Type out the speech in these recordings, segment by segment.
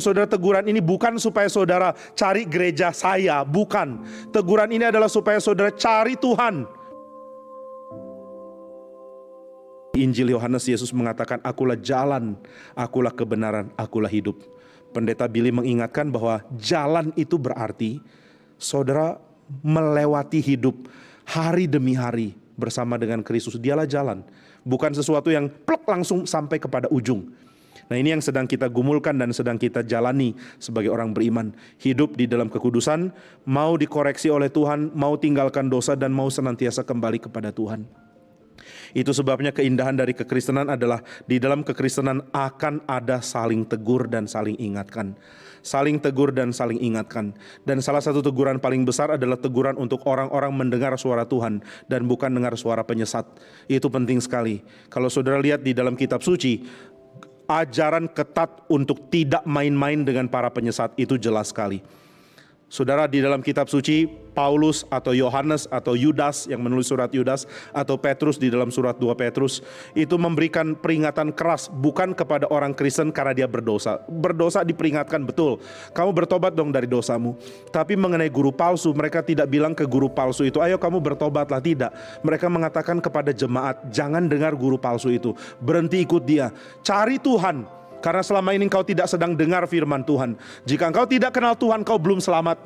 Saudara, teguran ini bukan supaya saudara cari gereja saya, bukan. Teguran ini adalah supaya saudara cari Tuhan. Di Injil Yohanes, Yesus mengatakan, "Akulah jalan, akulah kebenaran, akulah hidup." Pendeta Billy mengingatkan bahwa jalan itu berarti saudara melewati hidup hari demi hari bersama dengan Kristus. Dialah jalan, bukan sesuatu yang plek langsung sampai kepada ujung. Nah, ini yang sedang kita gumulkan dan sedang kita jalani sebagai orang beriman. Hidup di dalam kekudusan, mau dikoreksi oleh Tuhan, mau tinggalkan dosa, dan mau senantiasa kembali kepada Tuhan. Itu sebabnya keindahan dari kekristenan adalah di dalam kekristenan akan ada saling tegur dan saling ingatkan. Saling tegur dan saling ingatkan. Dan salah satu teguran paling besar adalah teguran untuk orang-orang mendengar suara Tuhan dan bukan dengar suara penyesat. Itu penting sekali. Kalau saudara lihat di dalam kitab suci, ajaran ketat untuk tidak main-main dengan para penyesat itu jelas sekali. Saudara, di dalam kitab suci, Paulus atau Yohanes atau Yudas yang menulis surat Yudas atau Petrus di dalam surat 2 Petrus itu memberikan peringatan keras bukan kepada orang Kristen karena dia berdosa. Berdosa diperingatkan, betul, kamu bertobat dong dari dosamu. Tapi mengenai guru palsu, mereka tidak bilang ke guru palsu itu, ayo kamu bertobatlah, tidak. Mereka mengatakan kepada jemaat, jangan dengar guru palsu itu, berhenti ikut dia, cari Tuhan. Karena selama ini engkau tidak sedang dengar firman Tuhan. Jika engkau tidak kenal Tuhan, engkau belum selamat.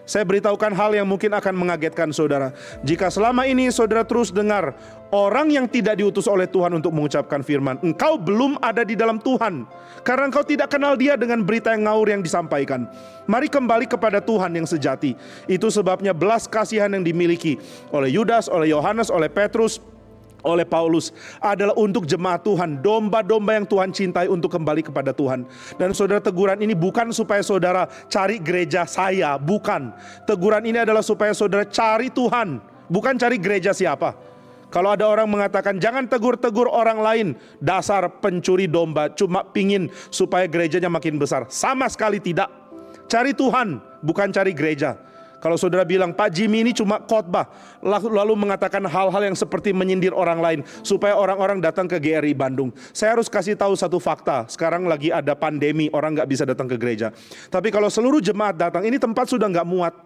Saya beritahukan hal yang mungkin akan mengagetkan saudara. Jika selama ini saudara terus dengar orang yang tidak diutus oleh Tuhan untuk mengucapkan firman, engkau belum ada di dalam Tuhan. Karena engkau tidak kenal dia dengan berita yang ngawur yang disampaikan. Mari kembali kepada Tuhan yang sejati. Itu sebabnya belas kasihan yang dimiliki oleh Yudas, oleh Yohanes, oleh Petrus, oleh Paulus adalah untuk jemaat Tuhan, domba-domba yang Tuhan cintai untuk kembali kepada Tuhan. Dan saudara, teguran ini bukan supaya saudara cari gereja saya, bukan. Teguran ini adalah supaya saudara cari Tuhan, bukan cari gereja siapa. Kalau ada orang mengatakan jangan tegur-tegur orang lain, dasar pencuri domba, cuma pingin supaya gerejanya makin besar. Sama sekali tidak. Cari Tuhan, bukan cari gereja. Kalau saudara bilang, Pak Jimmy ini cuma khotbah, lalu mengatakan hal-hal yang seperti menyindir orang lain, supaya orang-orang datang ke GRI Bandung. Saya harus kasih tahu satu fakta, sekarang lagi ada pandemi, orang gak bisa datang ke gereja. Tapi kalau seluruh jemaat datang, ini tempat sudah gak muat.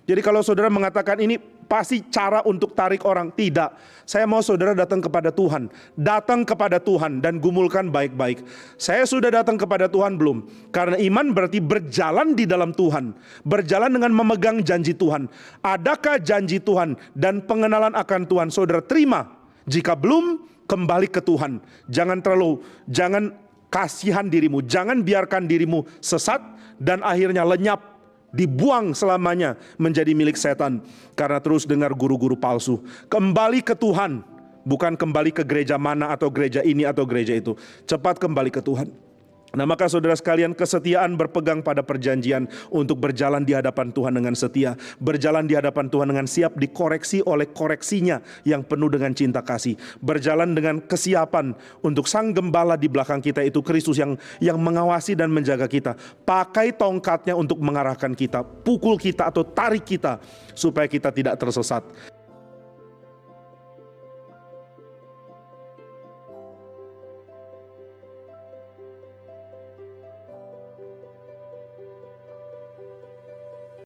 Jadi kalau saudara mengatakan ini pasti cara untuk tarik orang, tidak. Saya mau saudara datang kepada Tuhan. Datang kepada Tuhan dan gumulkan baik-baik. Saya sudah datang kepada Tuhan belum? Karena iman berarti berjalan di dalam Tuhan. Berjalan dengan memegang janji Tuhan. Adakah janji Tuhan dan pengenalan akan Tuhan saudara terima? Jika belum, kembali ke Tuhan. Jangan kasihan dirimu. Jangan biarkan dirimu sesat dan akhirnya lenyap, dibuang selamanya menjadi milik setan karena terus dengar guru-guru palsu. Kembali ke Tuhan, bukan kembali ke gereja mana atau gereja ini atau gereja itu. Cepat kembali ke Tuhan. Nah, maka saudara sekalian, kesetiaan berpegang pada perjanjian untuk berjalan di hadapan Tuhan dengan setia, berjalan di hadapan Tuhan dengan siap dikoreksi oleh koreksinya yang penuh dengan cinta kasih, berjalan dengan kesiapan untuk sang gembala di belakang kita itu Kristus yang mengawasi dan menjaga kita, pakai tongkatnya untuk mengarahkan kita, pukul kita atau tarik kita supaya kita tidak tersesat.